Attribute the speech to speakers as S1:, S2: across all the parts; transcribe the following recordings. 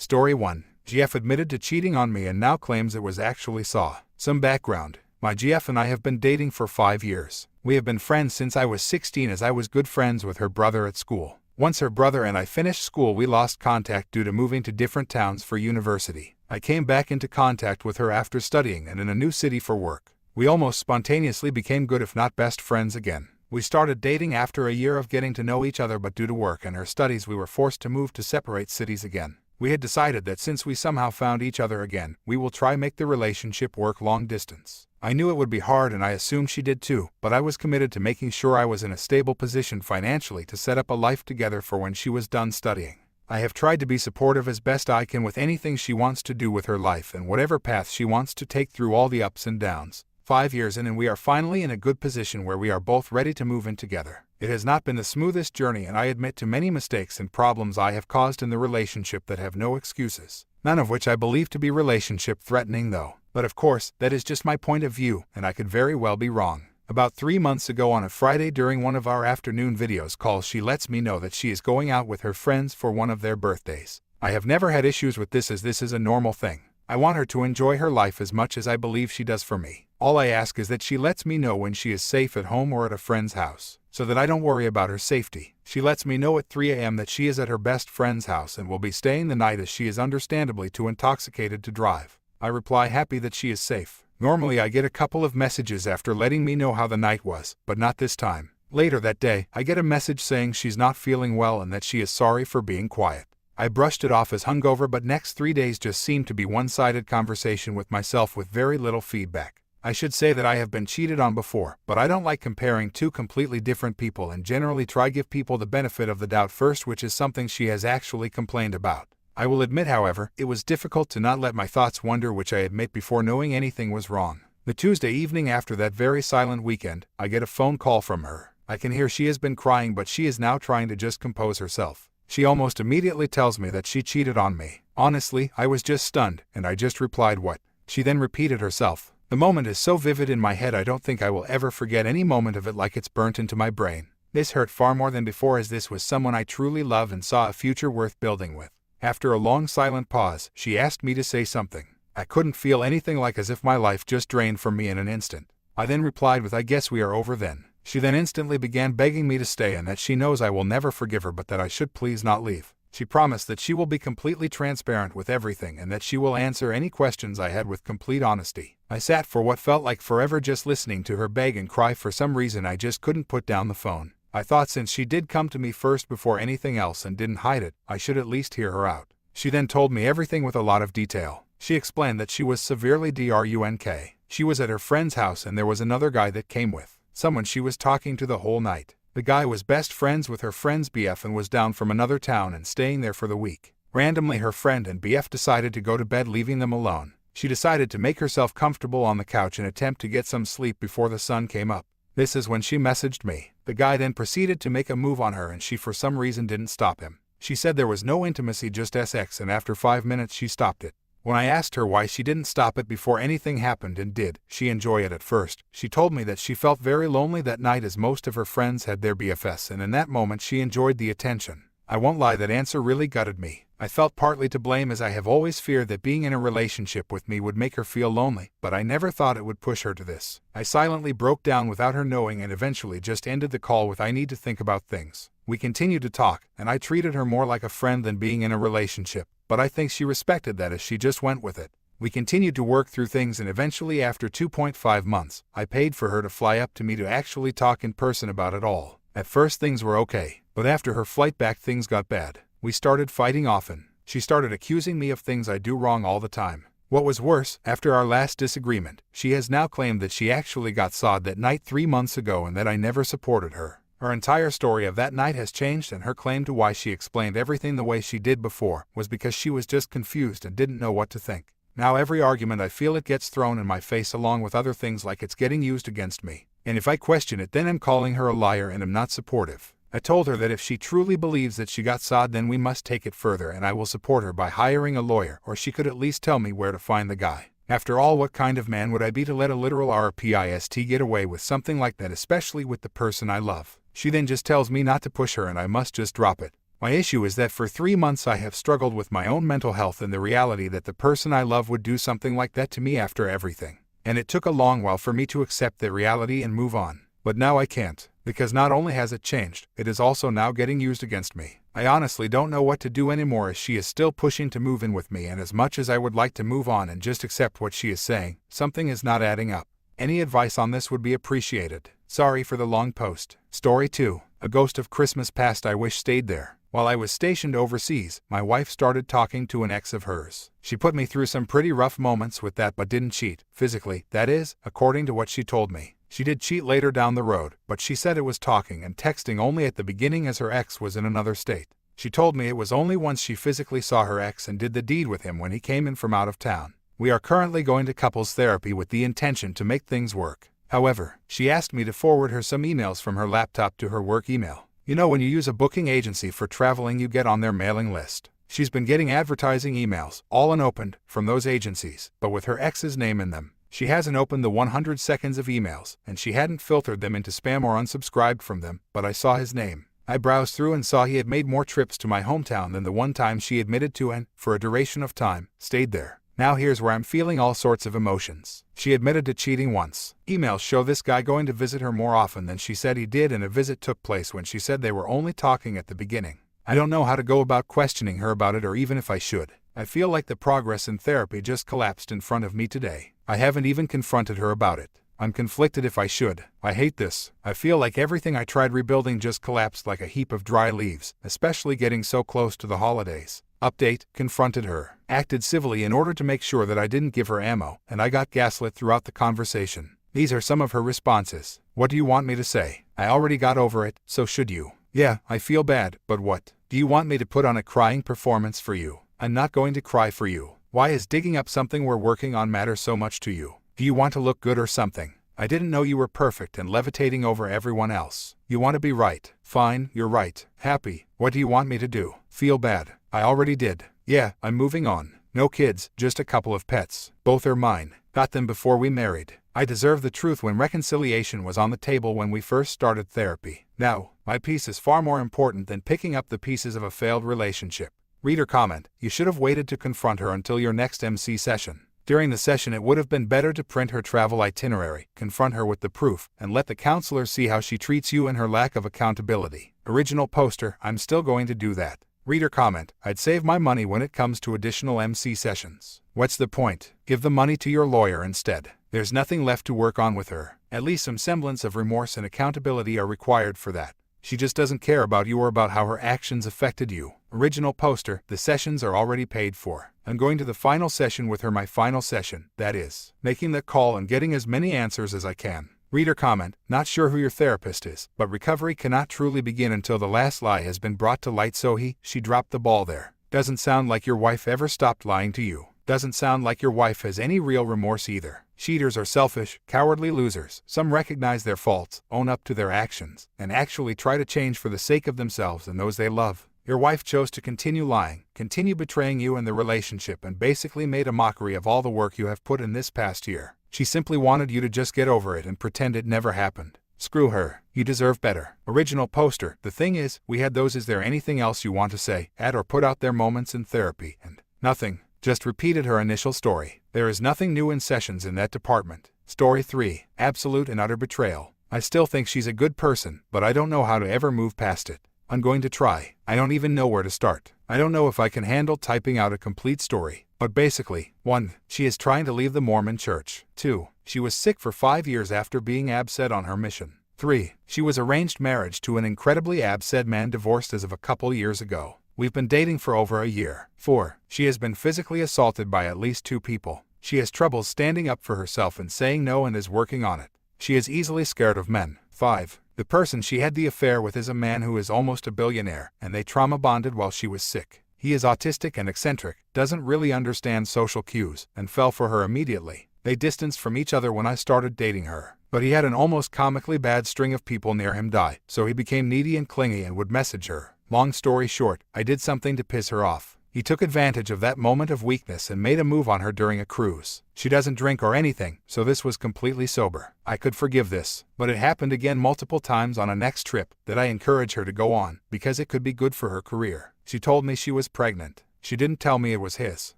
S1: Story 1. GF admitted to cheating on me and now claims it was actually Saw. Some background. My GF and I have been dating for 5 years. We have been friends since I was 16 as I was good friends with her brother at school. Once her brother and I finished school we lost contact due to moving to different towns for university. I came back into contact with her after studying and in a new city for work. We almost spontaneously became good if not best friends again. We started dating after a year of getting to know each other, but due to work and her studies we were forced to move to separate cities again. We had decided that since we somehow found each other again, we will try make the relationship work long distance. I knew it would be hard and I assumed she did too, but I was committed to making sure I was in a stable position financially to set up a life together for when she was done studying. I have tried to be supportive as best I can with anything she wants to do with her life and whatever path she wants to take through all the ups and downs. 5 years in and we are finally in a good position where we are both ready to move in together. It has not been the smoothest journey and I admit to many mistakes and problems I have caused in the relationship that have no excuses. None of which I believe to be relationship threatening though. But of course, that is just my point of view and I could very well be wrong. About 3 months ago on a Friday during one of our afternoon videos calls she lets me know that she is going out with her friends for one of their birthdays. I have never had issues with this as this is a normal thing. I want her to enjoy her life as much as I believe she does for me. All I ask is that she lets me know when she is safe at home or at a friend's house, so that I don't worry about her safety. She lets me know at 3 a.m. that she is at her best friend's house and will be staying the night as she is understandably too intoxicated to drive. I reply happy that she is safe. Normally I get a couple of messages after letting me know how the night was, but not this time. Later that day, I get a message saying she's not feeling well and that she is sorry for being quiet. I brushed it off as hungover, but next 3 days just seemed to be one-sided conversation with myself with very little feedback. I should say that I have been cheated on before, but I don't like comparing two completely different people and generally try give people the benefit of the doubt first, which is something she has actually complained about. I will admit, however, it was difficult to not let my thoughts wander, which I admit before knowing anything was wrong. The Tuesday evening after that very silent weekend, I get a phone call from her. I can hear she has been crying, but she is now trying to just compose herself. She almost immediately tells me that she cheated on me. Honestly, I was just stunned, and I just replied, "What?" She then repeated herself. The moment is so vivid in my head I don't think I will ever forget any moment of it, like it's burnt into my brain. This hurt far more than before as this was someone I truly love and saw a future worth building with. After a long silent pause, she asked me to say something. I couldn't feel anything, like as if my life just drained from me in an instant. I then replied with, "I guess we are over then." She then instantly began begging me to stay and that she knows I will never forgive her, but that I should please not leave. She promised that she will be completely transparent with everything and that she will answer any questions I had with complete honesty. I sat for what felt like forever just listening to her beg and cry. For some reason I just couldn't put down the phone. I thought since she did come to me first before anything else and didn't hide it, I should at least hear her out. She then told me everything with a lot of detail. She explained that she was severely drunk. She was at her friend's house and there was another guy that came with. Someone she was talking to the whole night. The guy was best friends with her friend's BF and was down from another town and staying there for the week. Randomly her friend and BF decided to go to bed, leaving them alone. She decided to make herself comfortable on the couch and attempt to get some sleep before the sun came up. This is when she messaged me. The guy then proceeded to make a move on her and she for some reason didn't stop him. She said there was no intimacy, just sex, and after 5 minutes she stopped it. When I asked her why she didn't stop it before anything happened and did she enjoy it at first, she told me that she felt very lonely that night as most of her friends had their BFS and in that moment she enjoyed the attention. I won't lie, that answer really gutted me. I felt partly to blame as I have always feared that being in a relationship with me would make her feel lonely, but I never thought it would push her to this. I silently broke down without her knowing and eventually just ended the call with, "I need to think about things." We continued to talk, and I treated her more like a friend than being in a relationship, but I think she respected that as she just went with it. We continued to work through things and eventually after 2.5 months, I paid for her to fly up to me to actually talk in person about it all. At first things were okay, but after her flight back things got bad. We started fighting often. She started accusing me of things I do wrong all the time. What was worse, after our last disagreement, she has now claimed that she actually got sawed that night 3 months ago and that I never supported her. Her entire story of that night has changed, and her claim to why she explained everything the way she did before was because she was just confused and didn't know what to think. Now every argument I feel it gets thrown in my face, along with other things like it's getting used against me. And if I question it, then I'm calling her a liar and am not supportive. I told her that if she truly believes that she got sawed, then we must take it further and I will support her by hiring a lawyer, or she could at least tell me where to find the guy. After all, what kind of man would I be to let a literal RPIST get away with something like that, especially with the person I love? She then just tells me not to push her and I must just drop it. My issue is that for 3 months I have struggled with my own mental health and the reality that the person I love would do something like that to me after everything. And it took a long while for me to accept the reality and move on. But now I can't, because not only has it changed, it is also now getting used against me. I honestly don't know what to do anymore as she is still pushing to move in with me, and as much as I would like to move on and just accept what she is saying, something is not adding up. Any advice on this would be appreciated. Sorry for the long post. Story 2. A ghost of Christmas past I wish stayed there. While I was stationed overseas, my wife started talking to an ex of hers. She put me through some pretty rough moments with that but didn't cheat, physically, that is, according to what she told me. She did cheat later down the road, but she said it was talking and texting only at the beginning as her ex was in another state. She told me it was only once she physically saw her ex and did the deed with him when he came in from out of town. We are currently going to couples therapy with the intention to make things work. However, she asked me to forward her some emails from her laptop to her work email. You know, when you use a booking agency for traveling, you get on their mailing list. She's been getting advertising emails, all unopened, from those agencies, but with her ex's name in them. She hasn't opened the 100 seconds of emails, and she hadn't filtered them into spam or unsubscribed from them, but I saw his name. I browsed through and saw he had made more trips to my hometown than the one time she admitted to and, for a duration of time, stayed there. Now here's where I'm feeling all sorts of emotions. She admitted to cheating once. Emails show this guy going to visit her more often than she said he did, and a visit took place when she said they were only talking at the beginning. I don't know how to go about questioning her about it, or even if I should. I feel like the progress in therapy just collapsed in front of me today. I haven't even confronted her about it. I'm conflicted if I should. I hate this. I feel like everything I tried rebuilding just collapsed like a heap of dry leaves, especially getting so close to the holidays. Update: confronted her. Acted civilly in order to make sure that I didn't give her ammo, and I got gaslit throughout the conversation. These are some of her responses. What do you want me to say? I already got over it, so should you. Yeah, I feel bad, but what? Do you want me to put on a crying performance for you? I'm not going to cry for you. Why is digging up something we're working on matter so much to you? Do you want to look good or something? I didn't know you were perfect and levitating over everyone else. You want to be right. Fine, you're right. Happy. What do you want me to do? Feel bad. I already did. Yeah, I'm moving on. No kids, just a couple of pets. Both are mine. Got them before we married. I deserve the truth when reconciliation was on the table when we first started therapy. Now, my peace is far more important than picking up the pieces of a failed relationship. Reader comment: you should have waited to confront her until your next MC session. During the session it would have been better to print her travel itinerary, confront her with the proof, and let the counselor see how she treats you and her lack of accountability. Original poster: I'm still going to do that. Reader comment: I'd save my money when it comes to additional MC sessions. What's the point? Give the money to your lawyer instead. There's nothing left to work on with her. At least some semblance of remorse and accountability are required for that. She just doesn't care about you or about how her actions affected you. Original poster: the sessions are already paid for. I'm going to the final session with her, my final session, that is, making the call and getting as many answers as I can. Reader comment: not sure who your therapist is, but recovery cannot truly begin until the last lie has been brought to light, so she dropped the ball there. Doesn't sound like your wife ever stopped lying to you. Doesn't sound like your wife has any real remorse either. Cheaters are selfish, cowardly losers. Some recognize their faults, own up to their actions, and actually try to change for the sake of themselves and those they love. Your wife chose to continue lying, continue betraying you and the relationship, and basically made a mockery of all the work you have put in this past year. She simply wanted you to just get over it and pretend it never happened. Screw her. You deserve better. Original poster: the thing is, we had those. Is there anything else you want to say, add, or put out there? Moments in therapy, and nothing. Just repeated her initial story. There is nothing new in sessions in that department. Story 3. Absolute and utter betrayal. I still think she's a good person, but I don't know how to ever move past it. I'm going to try. I don't even know where to start. I don't know if I can handle typing out a complete story. But basically, 1. She is trying to leave the Mormon church. 2. She was sick for 5 years after being absent on her mission. 3. She was arranged marriage to an incredibly absent man, divorced as of a couple years ago. We've been dating for over a year. 4. She has been physically assaulted by at least 2 people. She has trouble standing up for herself and saying no and is working on it. She is easily scared of men. 5. The person she had the affair with is a man who is almost a billionaire, and they trauma bonded while she was sick. He is autistic and eccentric, doesn't really understand social cues, and fell for her immediately. They distanced from each other when I started dating her. But he had an almost comically bad string of people near him die, so he became needy and clingy and would message her. Long story short, I did something to piss her off. He took advantage of that moment of weakness and made a move on her during a cruise. She doesn't drink or anything, so this was completely sober. I could forgive this, but it happened again multiple times on a next trip that I encouraged her to go on, because it could be good for her career. She told me she was pregnant. She didn't tell me it was his.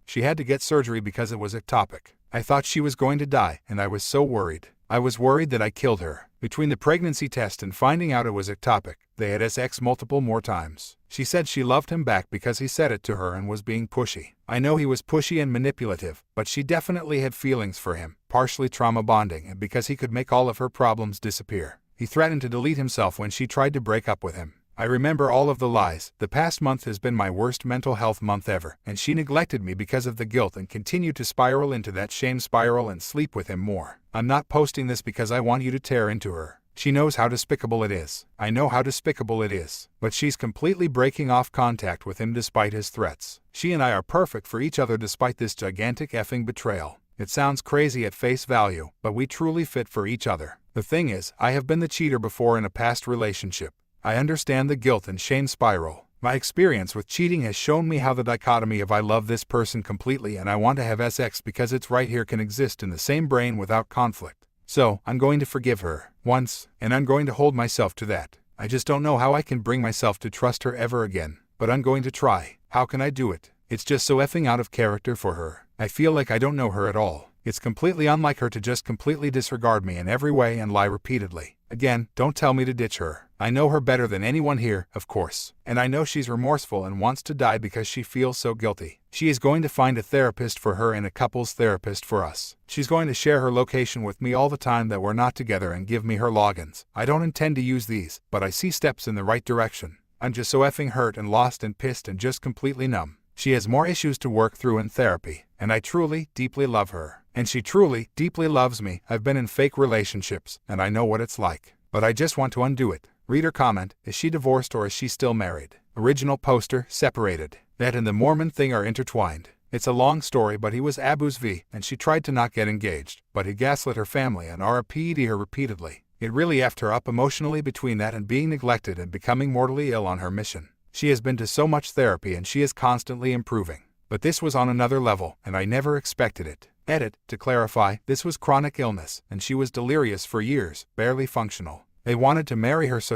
S1: She had to get surgery because it was ectopic. I thought she was going to die, and I was so worried. I was worried that I killed her. Between the pregnancy test and finding out it was ectopic, they had sex multiple more times. She said she loved him back because he said it to her and was being pushy. I know he was pushy and manipulative, but she definitely had feelings for him, partially trauma bonding, and because he could make all of her problems disappear. He threatened to delete himself when she tried to break up with him. I remember all of the lies. The past month has been my worst mental health month ever, and she neglected me because of the guilt and continued to spiral into that shame spiral and sleep with him more. I'm not posting this because I want you to tear into her. She knows how despicable it is. I know how despicable it is. But she's completely breaking off contact with him despite his threats. She and I are perfect for each other despite this gigantic effing betrayal. It sounds crazy at face value, but we truly fit for each other. The thing is, I have been the cheater before in a past relationship. I understand the guilt and shame spiral. My experience with cheating has shown me how the dichotomy of I love this person completely and I want to have sex because it's right here can exist in the same brain without conflict. So, I'm going to forgive her, once, and I'm going to hold myself to that. I just don't know how I can bring myself to trust her ever again, but I'm going to try. How can I do it? It's just so effing out of character for her. I feel like I don't know her at all. It's completely unlike her to just completely disregard me in every way and lie repeatedly. Again, don't tell me to ditch her. I know her better than anyone here, of course. And I know she's remorseful and wants to die because she feels so guilty. She is going to find a therapist for her and a couples therapist for us. She's going to share her location with me all the time that we're not together and give me her logins. I don't intend to use these, but I see steps in the right direction. I'm just so effing hurt and lost and pissed and just completely numb. She has more issues to work through in therapy, and I truly, deeply love her. And she truly, deeply loves me. I've been in fake relationships, and I know what it's like. But I just want to undo it. Reader comment, is she divorced or is she still married? Original poster, separated. That and the Mormon thing are intertwined. It's a long story, but he was Abu's V, and she tried to not get engaged, but he gaslit her family and RP'd her repeatedly. It really effed her up emotionally between that and being neglected and becoming mortally ill on her mission. She has been to so much therapy and she is constantly improving. But this was on another level, and I never expected it. Edit, to clarify, this was chronic illness, and she was delirious for years, barely functional. They wanted to marry her so